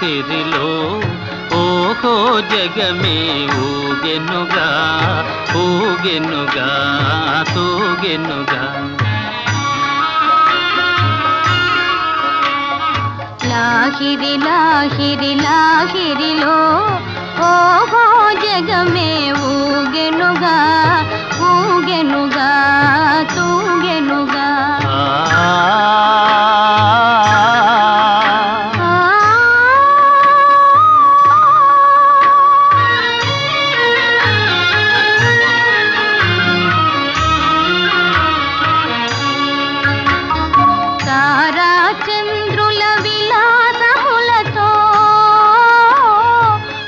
లాహిరిలో ఓహో జగమే ఊగెనుగా ఊగెనుగా తూగెనుగా. లాహిరి లాహిరి లాహిరిలో ఓహో జగమే ఊగెనుగా ఊగెనుగా తూగెనుగా. తారా చంద్రుల విలాసములతో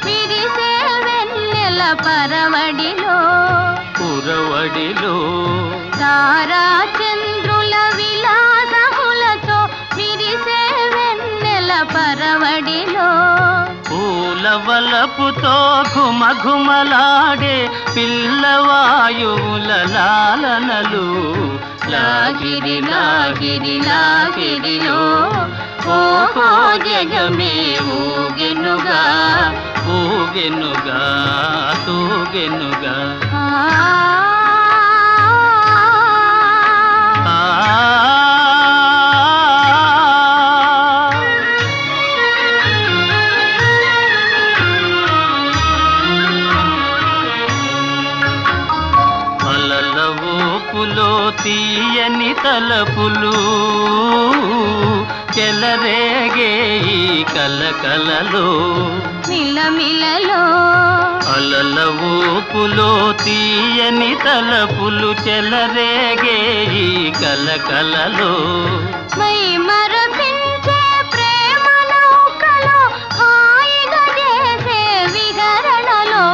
విరిసే వెన్నెల పరవడిలో పురవడిలో. తారా చంద్రుల విలాసములతో విరిసే వెన్నెల పరవడిలో పూల వలపుతో ఘుమఘుమలాడే పిల్లవాయువుల లాలనలు. లాహిరి లాహిరి లాహిరిలో ఓహో జగమే ఊగెనుగా ఊగెనుగా తూగెనుగా. అలల ఊపులో తీయని తలపులు చెలరేగే ఈ కలకలలో మిలమిలలో. అలల ఊపులో తీయని తలపులు చెలరేగే ఈ కలకలలో మై మరపించే ప్రేమ నౌకలో హాయిగా చేసే విహరణలో.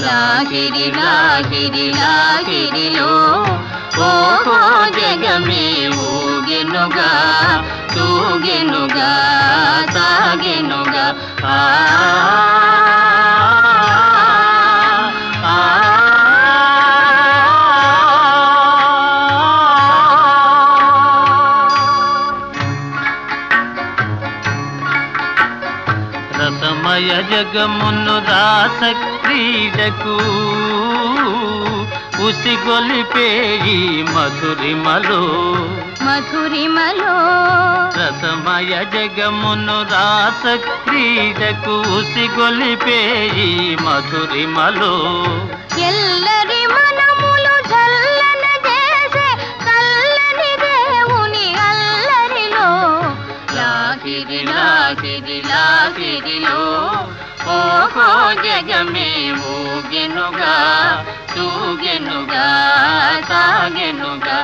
లాహిరి లాహిరి లాహిరిలో ఓహో జగమే ఊగెనుగా తూగెనుగా సాగెనుగా. రసమయ జగమును రాస క్రీడకు ఉసిగొలిపే ఈ మధురిమలో మధురిమలో. రసమయ జగమును రాస క్రీడకు ఉసిగొలిపే ఈ మధురిమలో ఎల్లరి మనములు చల్లన చేసే చల్లని దేవుని అల్లరిలో. లాహిరి లాహిరి లాహిరిలో ఓహో జగమే ఊగెనుగా తూగెనుగా సాగెనుగా.